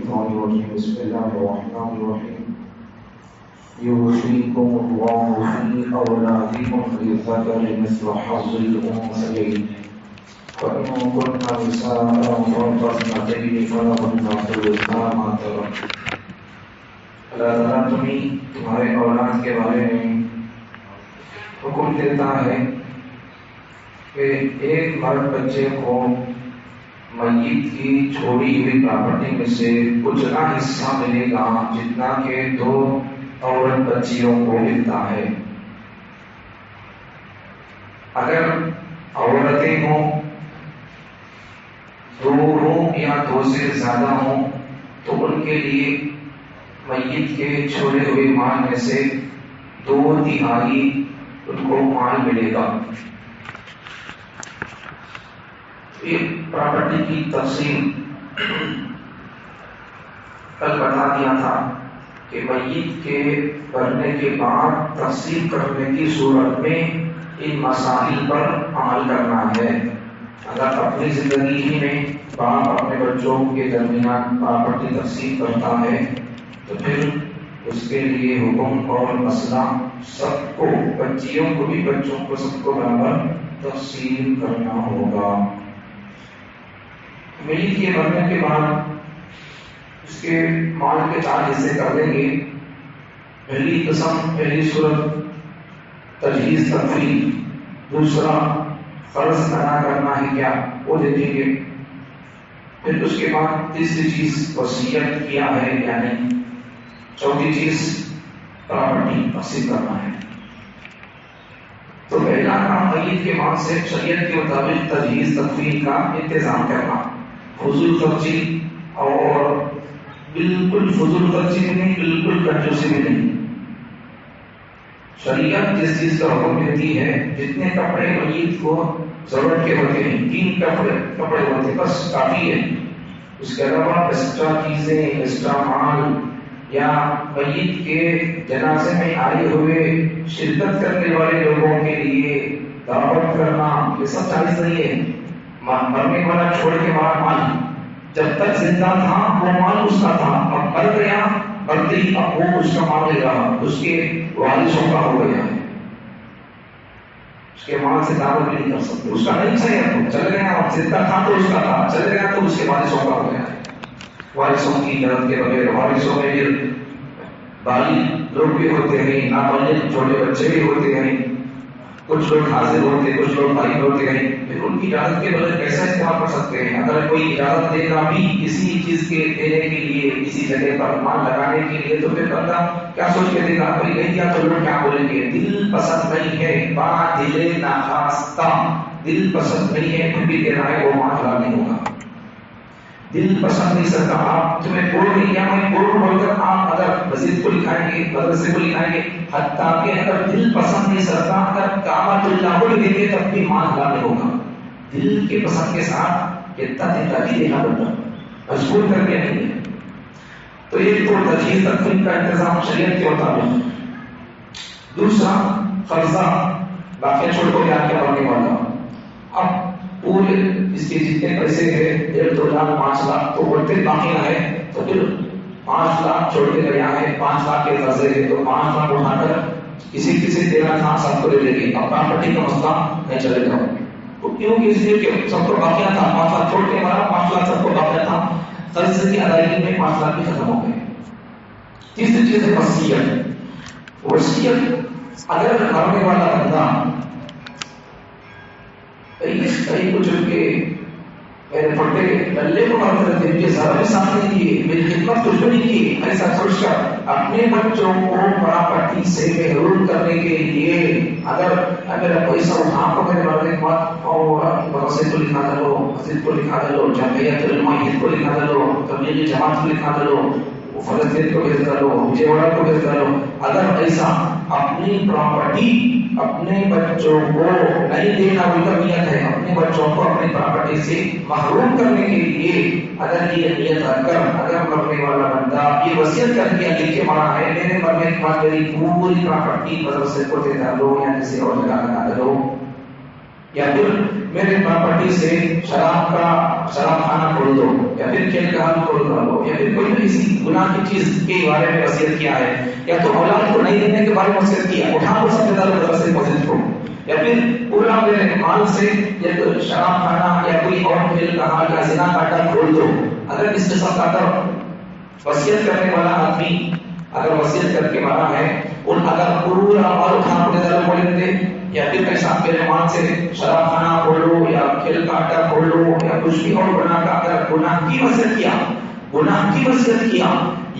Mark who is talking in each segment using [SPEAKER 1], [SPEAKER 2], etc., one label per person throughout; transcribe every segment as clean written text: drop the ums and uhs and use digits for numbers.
[SPEAKER 1] الشيطان الرجيم بسم الله الرحمن الرحيم يوصيكم الله في أولادكم للذكر مثل حظ الأنثيين وإن كن نساء فوق اثنتين فلهن ثلث ما ترك. اللہ تعالیٰ تمہارے اولاد کے بارے میں حکم دیتا ہے کہ ایک مرد بچے کو میت کی چھوڑی ہوئی پراپرٹی میں سے اتنا حصہ ملے گا جتنا کہ دو عورت بچیوں کو ملتا ہے. اگر عورتیں ہوں دو ہوں یا دو سے زیادہ ہوں تو ان کے لیے میت کے چھوڑے ہوئے مال میں سے 2/3 ان کو مال ملے گا. یہ پراپرٹی کی تفصیل کل بتا دیا تھا کہ میت کے مرنے کے بعد تقسیم کرنے کی صورت میں ان مسائل پر عمل کرنا ہے. اگر اپنی زندگی ہی میں باپ اپنے بچوں کے درمیان پراپرٹی تقسیم کرتا ہے تو پھر اس کے لیے حکم اور مسئلہ سب کو، بچیوں کو بھی بچوں کو سب کو برابر تقسیم کرنا ہوگا. میت کے مرنے کے بعد اس کے مال کے 4 حصے کر دیں گے. پہلی قسم، پہلی صورت تجہیز تکفین، دوسرا فرض ادا کرنا ہے کیا وہ دیکھیں گے. پھر اس کے بعد تیسری چیز وصیت کیا ہے یا نہیں. چوتھی چیز پراپرٹی تقسیم کرنا ہے. تو پہلا کام میت کے مال سے شریعت کے مطابق تجہیز تکفین کا انتظام کرنا. فضول خرچی اور بالکل فضول خرچی بھی نہیں، بالکل کنجوسی بھی نہیں. شریعت جس چیز کا حکم دیتی ہے، جتنے کپڑے میت کو ضرورت کے ہوتے ہیں، 3 کپڑے ہوتے ہیں بس کافی ہے. اس کے علاوہ ایکسٹرا چیزیں، ایکسٹرا مال یا میت کے جنازے میں آئے ہوئے شرکت کرنے والے لوگوں کے لیے دعوت کرنا، یہ سب جائز نہیں ہے. مرنے والا چھوڑ کے مال جب تک زندہ تھا وہ مال اس کا تھا، اب مر گیا، مرتے ہی اب وہ اس کا مال لے رہا، اس کے وارثوں کا ہو گیا ہے. اس کے مال سے دعوت بھی نہیں کر سکتے، اس کا نہیں چاہیے. چل گیا، زندہ تھا تو اس کا تھا، چل گیا تو اس کے وارثوں کا ہو گیا ہے. وارثوں کی اجازت کے بغیر، وارثوں میں بھی بالغ لوگ بھی ہوتے ہیں، نابالغ چھوٹے بچے بھی ہوتے ہیں، کچھ لوگ حاضر ہوتے ہیں، کچھ لوگ غائب ہوتے ہیں. پھر ان کی اجازت کے بغیر کیسا استعمال کر سکتے ہیں؟ اگر کوئی اجازت دے گا بھی کسی چیز کے دینے کے لیے، کسی جگہ پر مال لگانے کے لیے، تو پھر بندہ کیا سوچ کے دے گا؟ کوئی نہیں دیا تو لوگ کیا بولیں گے؟ دل پسند نہیں ہے، با دل ناخواستہ، دل پسند نہیں ہے پھر بھی دے رہا ہے، وہ مال حلال نہیں ہوگا. دل پسند نہیں سکتا. آپ تمہیں بول نہیں کیا، میں بول کر آپ اگر مسجد کو لکھائیں گے، مدرسے کو لکھائیں گے، حتیٰ کہ اگر دل پسند نہیں سکتا، اگر کعبۃ اللہ کو دیں گے تب بھی مال حلال نہیں ہوگا. دل کے پسند کے ساتھ کتنا دیتا بھی دینا پڑتا، مجبور کر کے نہیں ہے. تو یہ تو تجہیز تکفین کا انتظام شریعت کے مطابق. دوسرا قرضہ، باقی چھوڑ کو کیا کیا کرنے والا. اب پورے اس کے جتنے پیسے ہیں 1.5 لاکھ 5 لاکھ تو بڑھتے باقی ہے، تو پھر 5 لاکھ چھوڑ کے گیا ہے، 5 لاکھ کے قرضے ہے، تو 5 لاکھ اٹھا کر کسی دینا تھا سب کو دے دے گی. اب پراپرٹی کا مسئلہ نہیں چلے گا. تو کیونکہ اس لیے کہ سب کو باقیہ تھا، 5 لاکھ چھوڑ کے ہمارا 5 لاکھ سب کو باقیہ تھا، قرض کی ادائیگی میں 5 لاکھ بھی ختم ہو گئے. تیسری چیز ہے وصیت. وصیت اگر مرنے والا بندہ کئی کچھ کے میرے پھٹے ڈلے کو مار کر دے، ذرا بھی ساتھ نہیں دیے، میری خدمت کچھ بھی نہیں کی، ایسا سوچ کر اپنے بچوں کو پراپرٹی سے محروم کرنے کے لیے اگر میرا پیسہ اٹھا کو میرے مرنے کے بعد اور مدرسے کو لکھا دے لو، مسجد کو لکھا دے لو، جمعیت علماء کو لکھا دے لو، تبلیغی جماعت کو لکھا دے لو، فلسطین کو بھیج ڈالو، وجے کو بھیج ڈالو. اگر ایسا اپنی پراپرٹی اپنے بچوں کو نہیں دینا ان کا نیت ہے، اپنے بچوں کو اپنی پراپرٹی سے محروم کرنے کے لیے اگر یہ نیت رکھ کر اگر مرنے والا بندہ یہ وصیت کر کے لکھ کے مرا ہے، میرے مرنے کے بعد میری پوری پراپرٹی مدرسے کو دے ڈالو یا کسی اور جگہ لگا دو، یا پھر میرے پراپرٹی سے شراب کھانا چھوڑ دو یا پھر کھیل کا حال چھوڑ دو یا پھر کوئی کسی گناہ کی چیز کے بارے میں وصیت کیا ہے یا تو اولاد کو نہیں دینے کے بارے میں وصیت کیا اٹھا کو سب سے زیادہ طرف سے پوزیٹ کو یا پھر پورا میرے مال سے یا تو شراب کھانا یا کوئی اور کھیل کا حال یا زنا کاٹا چھوڑ دو. اگر اس قسم کا اگر وصیت کرنے والا آدمی اگر وصیت کر کے مرا ہے ان اگر پورا مال اٹھانا کو زیادہ بولیں گے یا پھر پیسہ میرے مان سے شراب کھانا چھوڑ لو یا کھیل کا آٹا چھوڑ لو یا کچھ بھی اور گناہ کا اگر گناہ کی وصیت کیا گناہ کی وصیت کیا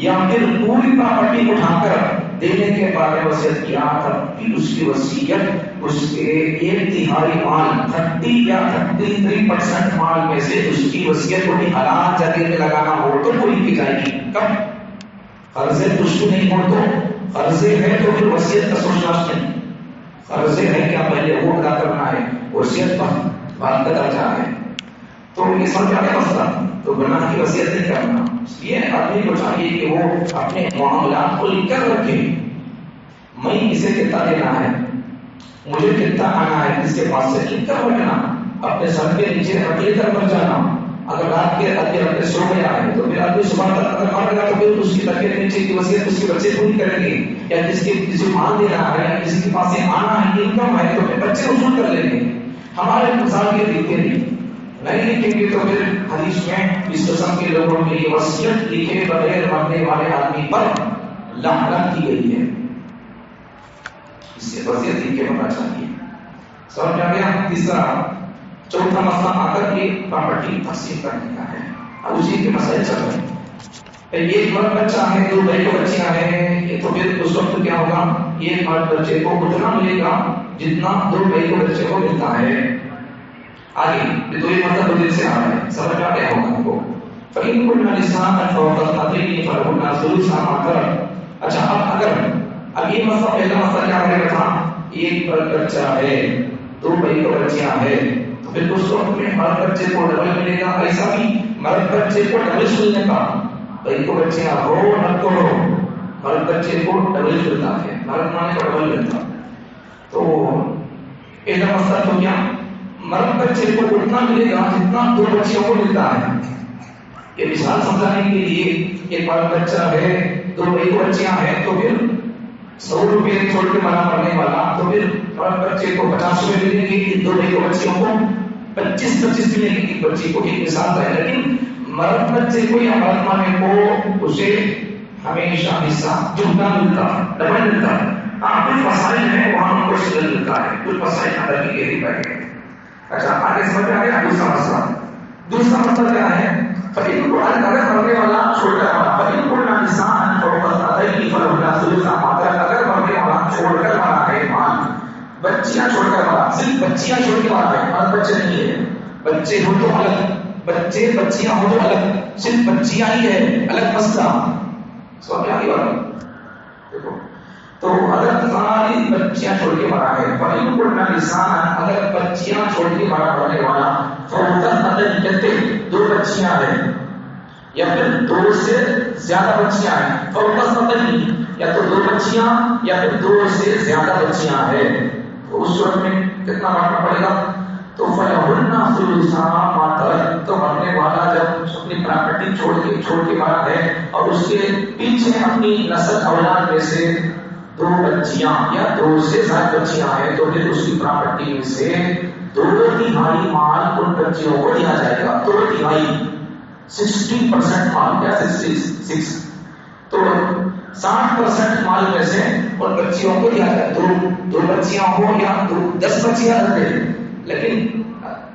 [SPEAKER 1] یا پھر پوری پراپرٹی اٹھا کر دینے کے بارے میں وصیت کیا تب بھی اس کی وصیت اس کے 1/3 مال 30 یا 33% مال میں سے اس کی وصیت کو بھی حلال جگہ میں لگانا ہو تو پوری کی جائے گی. کب قرضے کچھ بھی نہیں ہو تو قرضے ہے تو پھر وصیت کا سوچنا نہیں. قرضے ہے کیا پہلے وہ ادا کرنا ہے وصیت پر بات کا درجہ ہے تو یہ سمجھ آ گیا مسئلہ. تو گناہ کی وصیت نہیں کرنا. یہ آدمی کو چاہیے کہ وہ اپنے معاملات کو لکھ کر رکھے. میں اسے کتنا دینا ہے مجھے کتنا آنا ہے اس کے پاس سے لکھ کر رکھنا. اپنے سر کے نیچے رکھ لے کر مر جانا. اگر رات کے رکھتے سو گیا ہے تو پھر آدمی صبح تک اگر مر گیا تو پھر اس کی تکلیف نیچے کی وصیت اس کے بچے پوری کریں گے یا کسی مال دینا ہے یا کسی کے پاس سے آنا ہے انکم ہے تو پھر بچے وصول کر لیں گے. ہمارے مثال کے لکھتے نہیں لکھیں گے تو پھر حدیث میں اس قسم کے لوگوں کے لیے وصیت لکھے بغیر مرنے والے آدمی پر لعنت کی گئی ہے. اس سے وصیت لکھ کے مرنا چاہیے. سمجھ آ گیا. تیسرا چوتھا مسئلہ آ کر کے پراپرٹی تقسیم کرنے کا ہے. اب اسی کے مسائل چل رہے ہیں. ایک مرد بچہ ہے 2 بیٹے بچیاں ہیں تو پھر اس وقت کیا ہوگا ایک مرد بچے کو اتنا ملے گا جتنا 2 بیٹے بچے کو ملتا ہے. آگے تو یہ مطلب دل سے آ رہا ہے. سمجھ میں کیا ہوگا آپ کو. فَإِن كُنَّ نِسَاءً فَوْقَ اثْنَتَيْنِ فَلَهُنَّ ثُلُثَ مَا تَرَكَ. اچھا اب یہ مسئلہ پہلا مسئلہ کیا رہے گا تھا ایک مرد بچہ ہے 2 بیٹے بچیاں ہیں تو پھر اس وقت میں مرد بچے کو ڈبل ملے گا. ایسا بھی مرد بچے کو ڈبل ملنے کا بھائی کو بچیاں ہو نہ کو ہو مرد بچے کو ڈبل ملتا ہے. مرد مانے کو ڈبل ملتا. تو پہلا مسئلہ تو کیا مرد بچے کو اتنا ملے گا جتنا 2 بچیوں کو ملتا ہے. یہ مثال سمجھانے کے لیے ایک مرد بچہ ہے 2 بیٹے بچیاں ہیں تو پھر 100 روپے چھوڑ کے مرنے والا تو پھر مرد بچے کو 50 روپے ملیں گے. 2 بیٹے بچیوں کو 25 ملیں گے ایک بچی کو. ایک مثال ہے. لیکن مرد بچے کو یا مرد مانے کو اسے ہمیشہ حصہ جھوٹا ملتا ڈبل ملتا. کچھ مسائل ہیں وہاں ان کو سگل ملتا ہے. کچھ مسائل اندر کی گہری بیٹھے. اچھا آگے سمجھ میں آ گیا. دوسرا مسئلہ کیا ہے فَإِن كُنَّ اگر مرنے والا چھوڑ کر مرا فَإِن كُنَّ نِسَاءً فَوْقَ اثْنَتَيْنِ فَلَهُنَّ ثُلُثَ مَا تَرَكَ. اگر مرنے والا چھوڑ کر مرا ہے مال بچیاں چھوڑ کر مرا صرف بچیاں چھوڑ کے مرا ہے مرد بچے نہیں ہے. بچے ہو تو الگ بچے بچیاں ہو تو الگ صرف بچیاں ہی ہے الگ مسئلہ. سو کیا دیکھو تو اگر ساری بچیاں چھوڑ کے مرا ہے فَإِن كُنَّ نِسَاءً اگر بچیاں چھوڑ کے مرنے والا فَوْقَ اثْنَتَيْنِ 2 بچیاں ہیں یا پھر 2 سے زیادہ بچیاں ہیں. فَوْقَ اثْنَتَيْنِ یا تو 2 بچیاں یا پھر 2 سے زیادہ بچیاں ہیں تو اس وقت میں کتنا بانٹنا پڑے گا. تو فَلَهُنَّ ثُلُثَ مَا تَرَكَ. تو مرنے والا جب اپنی پراپرٹی چھوڑ کے مرا ہے اور اس کے پیچھے اپنی نسل اولاد میں سے 2 بچیاں یا 2 سے زیادہ بچیاں ہیں تو پھر اس کی پراپرٹی میں سے 2/3 مال ان بچیوں کو دیا جائے گا. 2/3 60% مال کیا 66 تو 60% مال میں سے ان بچیوں کو دیا جائے. 2 بچیاں ہو یا 10 بچیاں رہتے لیکن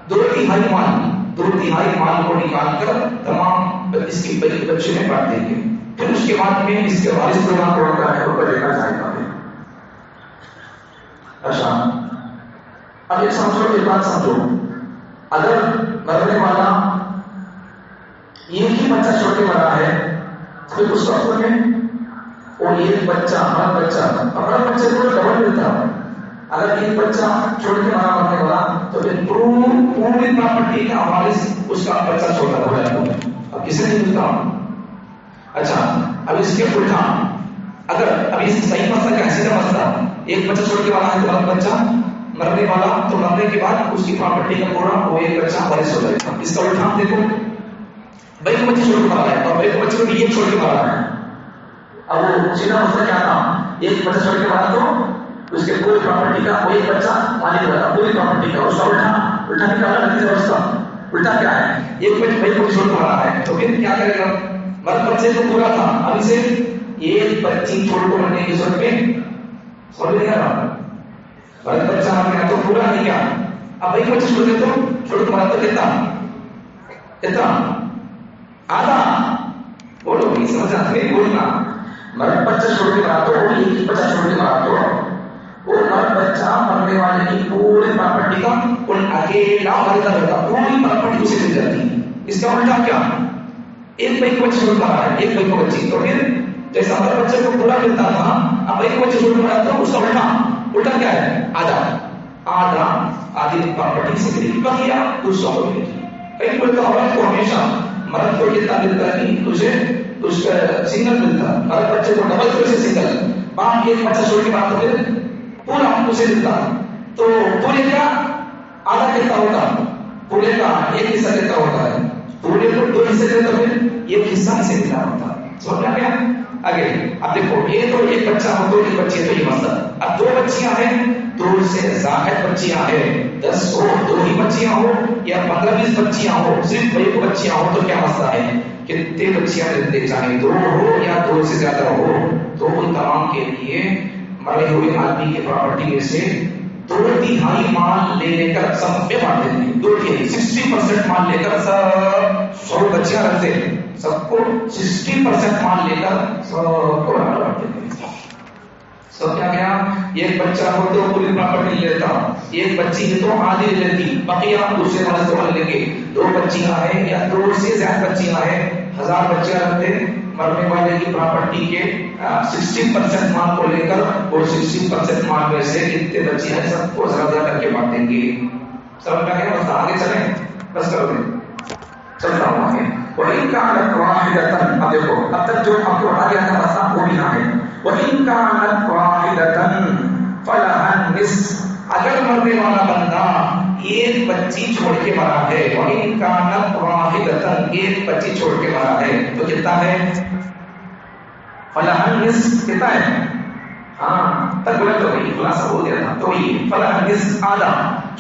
[SPEAKER 1] 2/3 مال کو نکال کر تمام اس کی بچے میں بانٹ دیں گے. پھر اس کے بعد میں اس کے وارث کو ہوتا ہے وہ دیکھا جائے گا. اچھا اب یہ سمجھو ایک بات سمجھو اگر مرنے والا ایک ہی بچہ چھوڑ کے مرا ہے پھر اس وقت میں وہ ایک بچہ ہر بچے کو ڈبل ملتا. اگر ایک بچہ چھوڑ کے مرا مرنے والا تو پھر پوری پراپرٹی کا وارث اس کا بچہ چھوٹا ہو جائے گا. اب کسے نہیں ملتا. اچھا اب اس کے الٹا اگر اب اس صحیح مسئلہ کا سیدھا مسئلہ ایک بچہ چھوڑ کے مرا ہے تو بچہ مرنے والا تو مرنے کے بعد اس کی پراپرٹی کا پورا وہ ایک بچہ وارث ہو جائے گا. اس کا الٹا دیکھو بھائی کو بچے چھوڑ کے مارا ہے اور بھائی کو بچے کو یہ چھوڑ کے مارا ہے. اب وہ سیدھا مسئلہ کیا تھا, ایک بچہ چھوڑ کے مارا تو اس کے پوری پراپرٹی کا وہ ایک بچہ مالک ہوگا پوری پراپرٹی کا. اس کا الٹا نکالا نتیجہ اس کا الٹا کیا ہے, ایک بچہ بھائی کو چھوڑ کے مارا ہے تو پھر کیا کرے گا, مرد بچے تو پورا تھا اب اسے ایک بچی چھوڑ کو مرنے کی ضرورت پہ سمجھ نہیں آ رہا. مرد بچہ مر گیا تو پورا نہیں کیا, اب بھائی بچے چھوڑ دے تو چھوڑ کے مارا تو کتنا آدھا. بولو نہیں سمجھا نہیں بولنا. مرد بچہ چھوڑ کے مارا تو ایک بچہ چھوڑ کے مارا تو وہ مرد بچہ مرنے والے کی پوری پراپرٹی کا ان اکیلا مرد ہوتا پوری پراپرٹی اسے مل جاتی. اس کا الٹا کیا, ایک بھائی کو بچہ چھوڑ مارا ہے ایک بھائی کو بچی تو پھر جیسا مرد بچے کو پورا ملتا تھا اب بھائی کو بچے چھوڑ مارا تو اس کا الٹا کیا ہے, آدھا آدھی پراپرٹی سے ملے گی بقیہ دوسروں کو ملے گی. کئی بولتے عورت کو ہمیشہ مرد کو جتنا ملتا نہیں تجھے اس کا سنگل ملتا, مرد بچے کو ڈبل طرح سے سنگل. باپ ایک بچہ چھوڑ کے بعد تو پھر پورا اسے ملتا تو پورے کا آدھا کتنا ہوتا, پورے کا ایک حصہ کتنا ہوتا ہے, پورے کو دو حصے دیتا پھر ایک حصہ اسے ملا ہوتا. سمجھ گیا آگے. اب دیکھو یہ تو ایک بچہ ہو تو ایک بچی ہے تو یہ مسئلہ. اب دو بچیاں ہیں 2 سے زائد بچیاں ہیں 10 ہو 2 ہی بچیاں ہو یا 15-20 بچیاں ہو صرف بھائی کو بچیاں ہو تو کیا مسئلہ ہے, کتنے بچیاں لیتے چاہے 2 ہو یا 2 سے زیادہ ہو تو ان تمام کے لیے مرے ہوئے آدمی کی پراپرٹی میں سے 2/3 مال لے کر سب میں بانٹ دیتے ہیں. 2/3 60% مال لے کر سب 100 بچیاں رکھتے ہیں, سب کو 60% مال لے کر سب کو بانٹ دیتے ہیں. سب کیا گیا, ایک بچہ ہو تو پوری پراپرٹی لیتا, ایک بچی ہے تو آدھی لیتی بقیہ دوسرے مرد کو لے کے. 2 بچیاں ہیں یا 2 سے زیادہ بچیاں ہیں 1000 بچیاں رکھتے مرنے والے کی پراپرٹی کے 60% مال کو لے کر اور 60% مال میں سے کتنے بچے ہیں سب کو ذرا ذرا کر کے بانٹیں گے. سب کیا گیا, بس آگے چلیں بس کرو گے چلتا ہوں آگے. وَإِنْ كَانَتْ وَاحِدَةً, اب دیکھو اب تک جو آپ کو آ گیا تھا مسئلہ وہ بھی ہے. وَإِنْ كَانَتْ وَاحِدَةً فَلَهَا النِّصْفُ, اگر مرنے والا بندہ ایک بچی چھوڑ کے مرا ہے, وَإِنْ كَانَتْ وَاحِدَةً ایک بچی چھوڑ کے مرا ہے تو کتنا ہے, فَلَهَا النِّصْفُ کتنا ہے, ہاں تک بولے تو وہی خلاصہ بول دیا تھا تو یہ فَلَهَا النِّصْفُ آدھا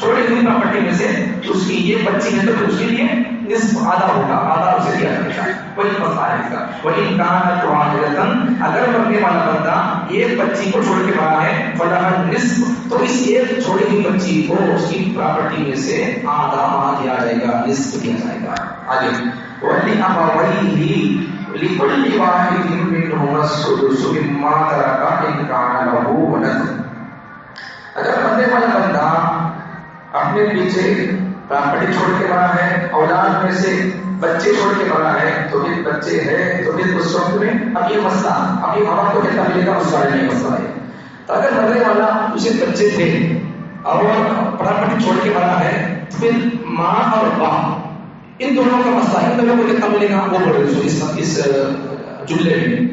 [SPEAKER 1] چھوڑے ہوئی پراپرٹی میں سے اس کی یہ بچی ہے تو اس کے لیے نصف آدھا ہوگا, آدھا اسے دیا جائے گا. وہی مسئلہ ہے اس کا. وَإِنْ كَانَتْ وَاحِدَةً اگر مرنے والا بندہ ایک بچی کو چھوڑ کے مرا ہے فَلَهَا النِّصْفُ تو اس ایک چھوڑی ہوئی بچی کو اس کی پراپرٹی میں سے آدھا مال دیا جائے گا, نصف دیا جائے گا. آگے وَلِأَبَوَيْهِ لِكُلِّ وَاحِدٍ مِّنْهُمَا السُّدُسُ مِمَّا تَرَكَ إِنْ كَانَ لَهُ وَلَدٌ. اگر مرنے والا بندہ اپنے پیچھے پراپرٹی چھوڑ کے مرا ہے, اولاد میں سے بچے چھوڑ کے مرا ہے تو پھر بچے ہے تو پھر اس وقت میں اب یہ مسئلہ اب یہ ماں باپ کو کتنا ملے گا اس بارے میں مسئلہ ہے. تو اگر مرنے والا اسے بچے تھے اور پراپرٹی چھوڑ کے مرا ہے تو پھر ماں اور باپ ان دونوں کا مسئلہ ہے, ان دونوں کو کتنا ملے گا وہ بول رہے اس جملے میں.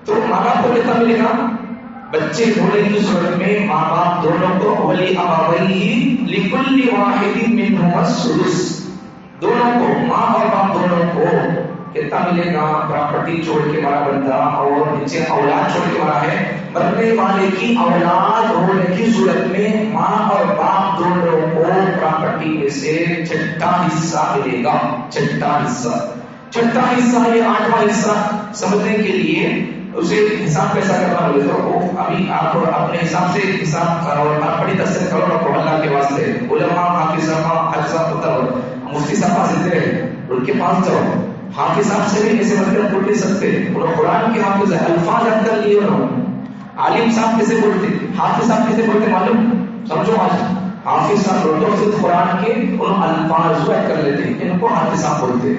[SPEAKER 1] تو ماں باپ کو کتنا ملے گا, بچے ہونے کی صورت میں ماں باپ دونوں کو وَلِأَبَوَيْهِ لِكُلِّ وَاحِدٍ مِّنْهُمَا السُّدُسُ دونوں کو ماں اور باپ دونوں کو کتنا ملے گا, پراپرٹی چھوڑ کے مرا بندہ اور نیچے اولاد چھوڑ کے مرا ہے, مرنے والے کی اولاد ہونے کی صورت میں ماں اور باپ دونوں کو پراپرٹی میں سے 6واں حصہ ملے گا. 6واں حصہ یہ 8واں حصہ سمجھنے کے لیے اسے حساب کیسا کرنا بولے تو ابھی آپ اپنے حساب سے حساب اور پڑھی تفسیر کرو رکھو اللہ کے واسطے. علماء حافظ صاحب مفتی صاحب حاصل رہے ان کے پاس جاؤ, حافظ صاحب سے بھی ایسے مطلب بول نہیں سکتے, انہوں قرآن کے حافظ ہے, الفاظ یاد کر لیے انہوں. عالم صاحب کیسے بولتے, حافظ صاحب کیسے بولتے معلوم سمجھو آج. حافظ صاحب بولتے صرف قرآن کے انہوں الفاظ یاد کر لیتے, ان کو حافظ صاحب بولتے.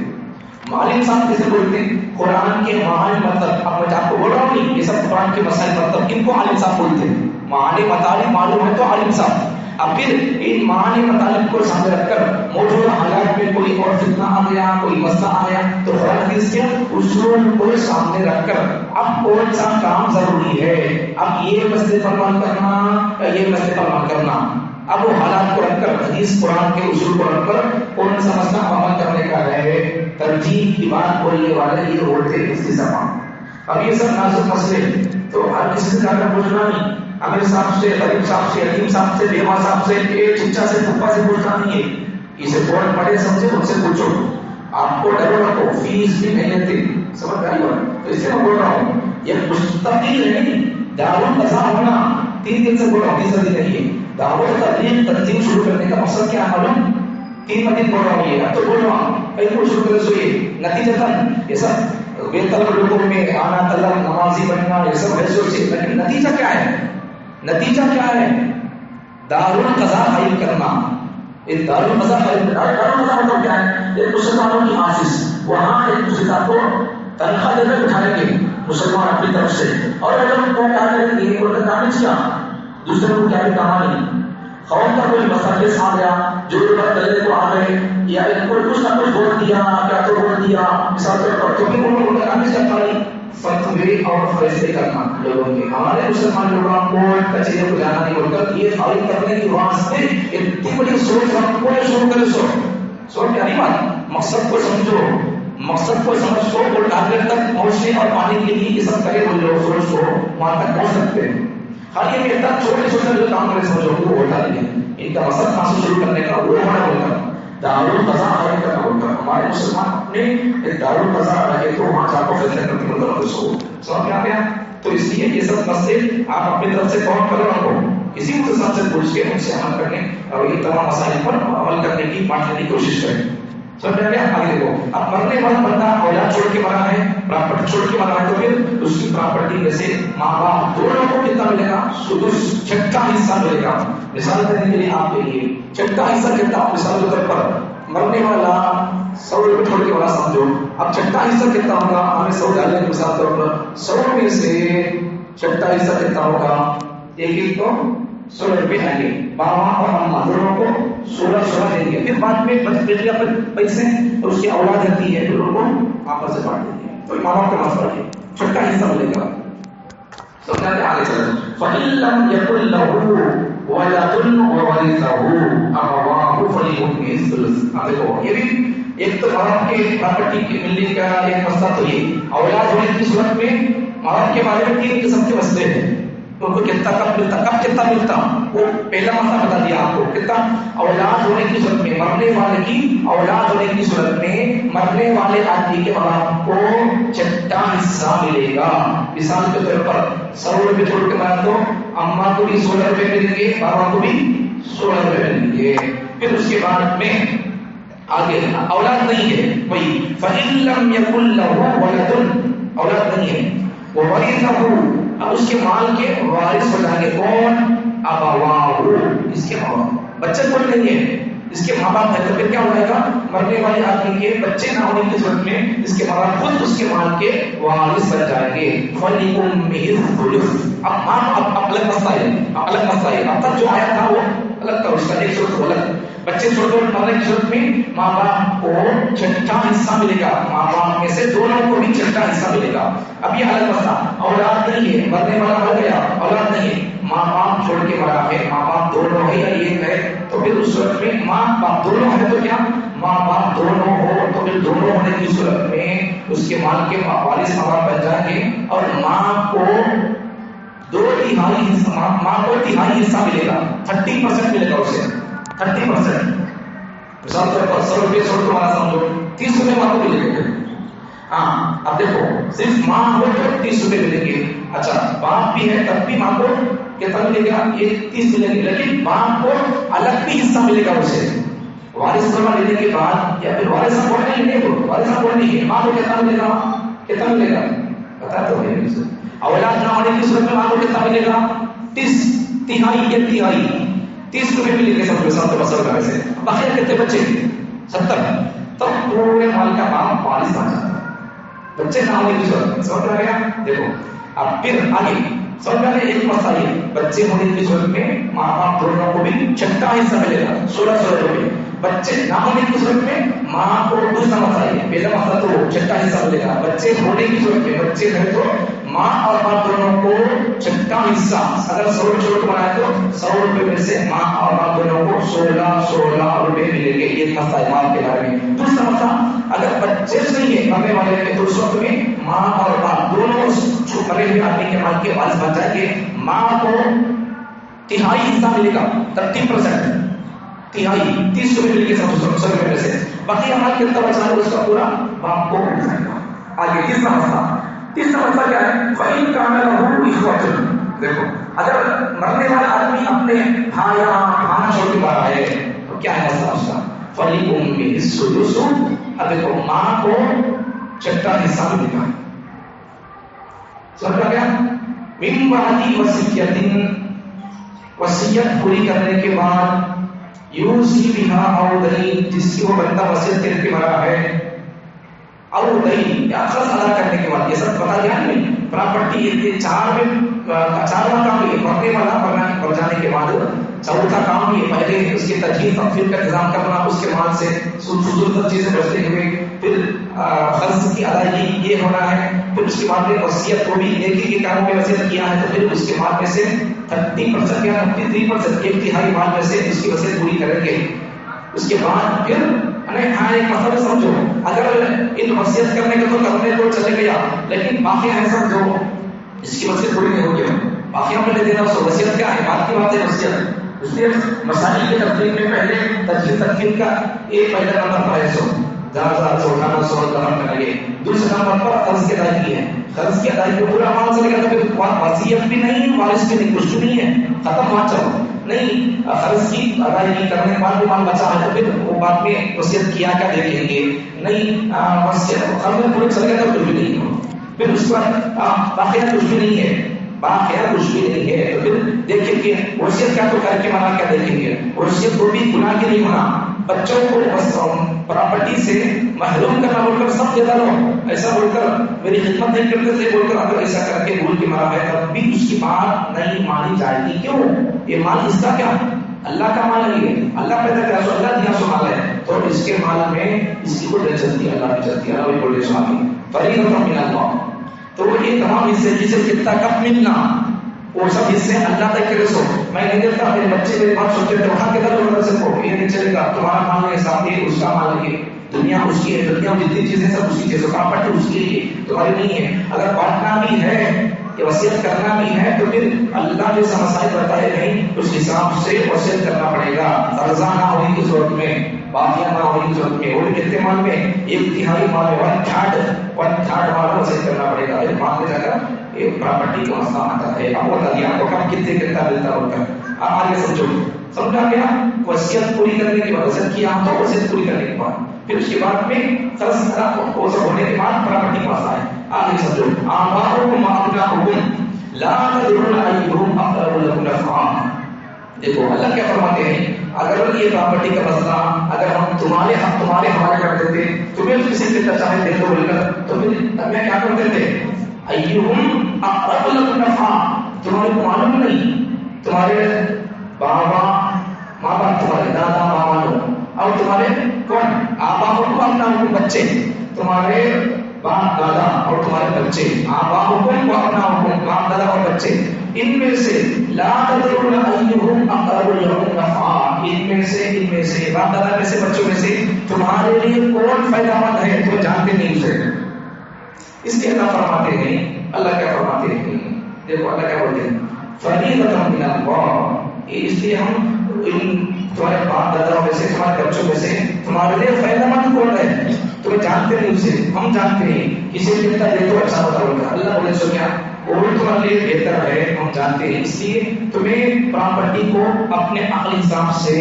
[SPEAKER 1] عالم صاحب کیسے بولتے قرآن کے معانی مطلب, اب میں آپ کو بول رہا ہوں نہیں یہ سب قرآن کے مسائل مطلب ان کو عالم صاحب بولتے. معانی مطالب معلوم ہے تو عالم صاحب. اب پھر ان معانی مطالب کو سامنے رکھ کر موجودہ حالات میں کوئی اور فتنہ آ گیا, کوئی مسئلہ آیا تو قرآن حدیث کے اصول کو سامنے رکھ کر اب کون سا کام ضروری ہے, اب یہ مسئلے پر عمل کرنا یا یہ مسئلے پر عمل کرنا, اب وہ حالات کو رکھ کر حدیث قرآن کے اصول کو رکھ کر کون سا مسئلہ عمل کرنے کا ہے، ترجیح کی بات بولنے والے یہ ہوتے اس کی زبان. اب یہ سب نازک مسئلے تو ہر کسی سے زیادہ پوچھنا نہیں، امیر صاحب سے، غریب صاحب سے، یتیم صاحب سے، بیوہ صاحب سے، چچا سے، پھپھا سے پوچھنا نہیں ہے. اسے فوراً پڑھے سمجھے ان سے پوچھو. آپ کو ڈرو رکھو، فیس بھی نہیں لیتے، سمجھ آئی بات. تو اس سے میں بول رہا ہوں یہ مستقل ہے نہیں، دارالقضا ہونا 3 دن سے بول رہا ہوں، 30 دن نہیں ہے. دعوت تبلیغ تنظیم شروع کرنے کا مقصد کیا ہے معلوم؟ 3 دن بول رہا ہوں یہ، اب تو بول رہا ہوں کئی کو شروع کرے سوئے نتیجتاً یہ سب بے طلب لوگوں میں آنا، طلب نمازی بننا، یہ سب ایسے سے، لیکن نتیجہ کیا ہے؟ نتیجہ کیا ہے؟ دارالقضا قائم کرنا. ایک دارالقضا قائم کرنا، دارالقضا مطلب کیا ہے؟ ایک مسلمانوں کی آفس، وہاں ایک دوسرے کو تنخواہ دے کر اٹھائیں گے مسلمان اپنی طرف سے، اور اگر ان کو کیا کریں گے ان کا کام کیا دوسرے کو کیا بھی کہا نہیں. قوم کا کوئی مسئلہ آ گیا جو گلے کو آ گئے یا ان کو کچھ نہ کچھ بول دیا، کیا تو بول دیا مثال طور پر، تو پھر انہوں نے کام کیا پڑی فتوے اور فیصلے کرنا لوگوں کے. ہمارے مسلمان لوگوں کو کچہری کو جانا نہیں بول کر یہ فارغ کرنے کی واسطے اتنی بڑی سوچ ہم کو شروع کرے. سوچ کیا نہیں بات، مقصد کو سمجھو، مقصد کو سمجھو اور ٹارگیٹ تک پہنچنے اور پانے کے لیے یہ سب کرے بول لو، سوچ کو وہاں تک پہنچ سکتے ہیں. ہر یہ کہتا چھوٹے چھوٹے جو کام کرے سمجھو وہ ہوتا نہیں ہے. ان کا مقصد حاصل شروع کرنے کا وہ ہونا ہوتا ہے دارالقضا قائم کرنا ہوتا ہے. ہمارے مسلمان اپنے ایک دارالقضا رہے تو وہاں جا کر فیصلہ کرتے مطلب اس کو سمجھ میں آ گیا. تو اس لیے یہ سب مسئلے آپ اپنی طرف سے کون کرو رکھو، کسی مسلمان سے پوچھ کے ان سے عمل کرنے اور یہ تمام مسائل پر عمل کرنے کی بانٹنے کی کوشش کریں. سمجھ میں آ گیا. آگے دیکھو، اب مرنے والا بندہ اولاد چھوڑ کے مرا ہے، پراپرٹی چھوڑ کے مرا ہے، تو پھر اس کی پراپرٹی میں سے ماں باپ دونوں کو کتنا ملے گا؟ سدس، چھٹا حصہ ملے گا. مثال دینے کے لیے آپ کے لیے چھٹا حصہ کتنا؟ مثال کے طور پر مرنے والا 100 روپے چھوڑ کے مرا سمجھو، اب چھٹا حصہ کتنا ہوگا؟ ہمیں 100 ڈالیں گے مثال طور پر، 100 میں سے چھٹا حصہ کتنا ہوگا؟ ایک کو 16 روپے آئیں گے، بابا اور اماں دونوں کو 16 دیں گے. پھر بعد میں پیسے اور اس کی اولاد رہتی ہے پھر ان کو آپس سے بانٹ دیں گے. تو ماں باپ کا مسئلہ ہے، چھٹا حصہ ملے گا. سمجھا کہ آگے چلیں. فَإِن لَّمْ يَكُن لَّهُ وَلَدٌ وَوَرِثَهُ أَبَوَاهُ فَلِأُمِّهِ الثُّلُثُ. اب دیکھو یہ بھی ایک تو ماں باپ کے پراپرٹی کے ملنے کا ایک مسئلہ تو یہ اولاد ہونے کی صورت میں ماں باپ کے بارے میں 3 قسم کے مسئلے ہیں. ان کو کتنا کب ملتا، کب کتنا ملتا، وہ پہلا مسئلہ بتا دیا آپ کو. کتنا؟ اولاد ہونے کی صورت میں، مرنے والے کی اولاد ہونے کی صورت میں مرنے والے آدمی کے باپ کو چھٹا حصہ ملے گا. مثال کے طور پر 100 روپے چھوڑ کے مرا تو اماں کو بھی 16 روپے ملیں گے، بابا کو بھی 16 روپے ملیں گے. پھر اس کے بعد میں آگے اولاد نہیں ہے وہی فَإِن لَّمْ يَكُن لَّهُ وَلَدٌ، اولاد نہیں ہے، وَوَرِثَهُ، اب اس کے مال کے وارث ہو جائیں گے کون؟ ابواہ، اس کے ماں باپ. بچے کوئی نہیں ہے، اس کے ماں باپ ہے، تو پھر کیا ہو جائے گا؟ مرنے والے آدمی کے بچے نہ ہونے کی صورت میں اس کے ماں باپ خود اس کے مال کے وارث بن جائیں گے. فَلِأُمِّهِ الثُّلُثُ. اب ماں اب الگ مسئلہ ہے، الگ مسئلہ ہے. اب تک جو آیا تھا وہ الگ تھا، اس کا ایک صورت الگ. بچے چھوڑ کر مرنے کی صورت میں ماں باپ کو چھٹا حصہ ملے گا، ماں باپ میں سے دونوں کو بھی چھٹا حصہ ملے گا. اب یہ الگ مسئلہ. اولاد نہیں ہے، مرنے والا مر گیا، اولاد نہیں ہے، ماں باپ چھوڑ کے مرا ہے، ماں باپ دونوں ہے یا ایک ہے، تو پھر اس صورت میں ماں باپ دونوں ہے تو کیا؟ ماں باپ دونوں ہو تو پھر دونوں ہونے کی صورت میں اس کے مال کے وارث ماں باپ بن جائیں گے، اور ماں کو 2/3 حصہ، ماں کو 1/3 حصہ ملے گا، 30% ملے گا اسے، 30%. مثال طور پر 100 روپے چھوڑ کے مارا سمجھو 30 روپے ماں کو ملے گے. ہاں اب دیکھو صرف ماں ہو تو 30 روپے ملیں گے. اچھا باپ بھی ہے تب بھی ماں کو کتنا ملے گا؟ یہ 30 ملیں گے، لیکن باپ کو الگ بھی حصہ ملے گا اسے وارث نامہ لینے کے بعد، یا پھر وارث نامہ نہیں لینے کو وارث نامہ نہیں ہے، ماں کو کتنا ملے گا؟ کتنا ملے گا بتا تو ہے. اولاد نہ ہونے کی صورت میں ماں کو کتنا ملے گا؟ 30 روپے ملے گے سب کے ساتھ مسئلہ کا. ویسے باقی کتنے بچے؟ 70. تب پورے مال کا باپ وارث بن جاتا ہے، بچے نہ ہونے کی صورت. سمجھ آ گیا؟ دیکھو اب پھر آگے سمجھ میں ایک مسئلہ یہ بچے ہونے کی صورت میں ماں باپ دونوں کو بھی چھٹا حصہ ملے گا 16 روپے. بچے نہ ہونے کی صورت میں ماں کو دوسرا مسئلہ ہے. پہلا مسئلہ تو چھٹا حصہ ملے گا. بچے ہونے کی صورت میں بچے ہے تو ماں اور باپ دونوں کو چھٹا حصہ، اگر 100 روپے کو بنائے تو 100 روپے میں سے ماں اور باپ دونوں کو 16 روپے ملیں گے. یہ مسئلہ ہے ماں کے بارے میں. دوسرا مسئلہ، اگر بچے نہیں ہے مرنے والے میں تو اس وقت میں ماں اور باپ دونوں مرے ہوئے آدمی کے مال کے وارث بن جائیں گے. ماں کو تہائی حصہ ملے گا، 30%، تہائی 30 روپے ملے گے 100 روپے میں سے. باقی مال کتنا بچا ہے اس کا پورا باپ کو مل جائے گا. آگے تیسرا مسئلہ کیا ہے؟ فَإِنْ كَانَ لَهُ إِخْوَةٌ. دیکھو اگر مرنے والا آدمی اپنے کھانا چھوڑ کے باہر آئے تو کیا ہے مسئلہ اس کا؟ فَلِأُمِّهِ السُّدُسُ. اب دیکھو ماں کو چھٹا حصہ ملے گا. سمجھ گیا؟ من بعد وصیت پوری کرنے کے بعد یوصی بہا او دین، جس کی وہ بندہ وصیت کر کے مرا ہے، او دین یا قرض ادا کرنے کے بعد. یہ سب پتا گیا نہیں پراپرٹی یہ چارواں کام یہ مرنے والا مر جانے کے بعد چوتھا کام یہ پہلے اس کی تجہیز تکفین کا انتظام کرنا، اس کے مال سے سود چیزیں بچتے ہوئے، پھر قرض کی ادائیگی یہ ہونا ہے، پھر اس کے بعد میں وصیت کو بھی نیکی کے کاموں میں وصیت کیا ہے تو پھر اس کے مال میں سے 30% یا 33% 1/3 مال میں سے اس کی وصیت پوری کریں گے. اس کے بعد پھر ایک مسئلہ سمجھو، اگر ان وصیت کرنے کا تو کرنے کو چلے گیا لیکن باقی ہے سمجھو اس کی وصیت پوری نہیں ہوگی، باقی ہم نے دینا. اس وصیت کیا ہے؟ بات کی بات ہے وصیت. اس لیے مسائل کی تفصیل میں پہلے تجہیز تکفین کا ایک پہلا نمبر پر ہے 100 کرنے لگے. دوسرے نمبر پر قرض کی ادائیگی ہے. قرض کی ادائیگی کو پورا مان چلے گا تو پھر وصیت بھی نہیں، وارث بھی نہیں، کچھ بھی نہیں ہے، ختم ہوا چلو نہیں. قرض کی ادائیگی کرنے کے بعد بھی مال بچا ہے تو پھر وہ بعد میں وصیت کیا کیا دیکھیں گے نہیں. وصیت قرض میں پورے چلے گا تو کچھ بھی نہیں ہو. پھر اس پر باقیہ کچھ بھی نہیں ہے، باقیہ کچھ بھی نہیں ہے تو پھر دیکھیں گے وصیت کیا تو کر کے منا کیا دیکھیں گے. وصیت کو بھی گناہ کے نہیں ہونا، بچوں کو پراپرٹی سے محروم کرنا بول کر سب دے دو، ایسا بول کر میری خدمت نہیں کرتے تھے بول کر اگر ایسا کر کے بھول کے مرا ہے تب بھی اس کی بات نہیں مانی جائے گی. کیوں؟ یہ مال اس کا کیا؟ اللہ کا مال نہیں ہے، اللہ پیدا کرا سو اللہ دیا سو مال ہے تو اس کے مال میں اس کی کوئی چلتی ہے، اللہ کی چلتی ہے. اللہ بولے سوامی فریضۃ من اللہ. تو یہ تمام حصے جسے کتنا کب ملنا وہ سب حصے اللہ تک کے رسو. میں نہیں دیتا میرے بچے میرے بات سوچتے تھے وہاں کے در سے کو یہ نہیں چلے گا، تمہارا مال ہے ساتھ ہی اس کا مال ہے، دنیا اس کی ہے، دنیا میں جتنی چیزیں سب اس کی چیزیں، پراپرٹی اس کی ہے تمہاری نہیں ہے. اگر بانٹنا بھی ہے کہ وصیت کرنا بھی ہے تو پھر اللہ جیسا مسائل بتائے نہیں اس حساب سے وصیت کرنا پڑے گا. قرضہ نہ ہونے کی صورت میں، باقیہ نہ ہونے کی صورت میں، وہ بھی کتنے مال میں 1/3 مال میں 1/3 مال وصیت کرنا پڑے گا. بعد میں جا کر ایک پراپرٹی کا مسئلہ آتا ہے. اب بتا دیا آپ کو کب کتنے کتنا ملتا ہوتا ہے. آپ آگے سمجھو، سمجھا گیا؟ وصیت پوری کرنے کے بعد وصیت کیا تو وصیت پوری کرنے کے بعد پھر اس کے بعد میں قرض وہ سب ہونے کے بعد پراپرٹی کا مسئلہ ہے. آگے سمجھو، آباؤکم وابناؤکم لا تدرون ایہم اقرب لکم نفعا. دیکھو اللہ کیا فرماتے ہیں، اگر یہ پراپرٹی کا مسئلہ اگر ہم تمہارے حوالے کر دیتے، تمہیں کسی کے چاہے دے دو بول کر تو پھر میں کیا کر دیتے؟ ایہم اقرب لکم نفعا. تمہارے کو معلوم نہیں، تمہارے بابا ماں باپ، تمہارے دادا ماما لوگ اور تمہارے کون آبا کو اپنا بچے، تمہارے باپ دادا اور تمہارے بچے، آبا حکم کو اپنا حکم، باپ دادا اور بچے، ان میں سے لا تدرون ایہم اقرب لکم نفعا. ان میں سے باپ دادا میں سے بچوں میں سے تمہارے لیے کون فائدہ مند ہے تم جانتے نہیں اسے. اس لیے اللہ فرماتے ہیں، اللہ کیا فرماتے ہیں؟ دیکھو اللہ کیا بولتے ہیں، فریضۃ من اللہ. اس لیے ہم تمہارے باپ دادا میں سے تمہارے بچوں میں سے تمہارے لیے فائدہ مند کون ہے تمہیں جانتے نہیں اسے، ہم جانتے ہیں. کسی کو کتنا دے تو اچھا بتا ہوگا، اللہ بولے سو کیا وہ تمہارے لیے بہتر ہے، ہم جانتے ہیں. اس لیے تمہیں پراپرٹی کو اپنے عقل حساب سے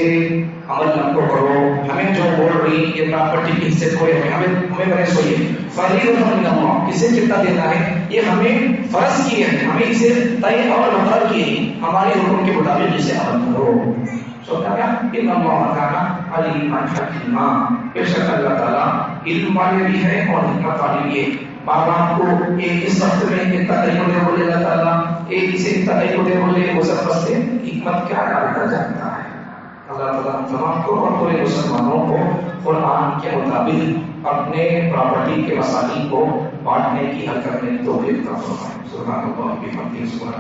[SPEAKER 1] عمل نہ کرو. ہمیں جو بول رہی یہ پراپرٹی کے حصے کو ہمیں بنے سوئیے فریضۃ من اللہ، کسے کتنا دینا ہے یہ ہمیں فرض کی ہے، ہمیں اسے طے اور مقرر کی ہے، ہمارے حکم کے مطابق اسے عمل کرو. سوچا کیا ان اللہ تعالیٰ علیما حکیما. بے شک اللہ تعالیٰ علم والے بھی ہے اور حکمت والے بھی ہے. ماں باپ کو ایک اس وقت میں اتنا علم دے بولے اللہ تعالیٰ، ایک اسے اتنا علم دے بولے وہ سب بس حکمت کیا ڈالتا جانتا ہے. اللہ تعالیٰ تمام کو اور پورے مسلمانوں کو قرآن کے مطابق اپنے پراپرٹی کے مسائل کو بانٹنے کی حل کرنے کی توفیق عطا فرمائے. سبحان اللہ وبحمدہ.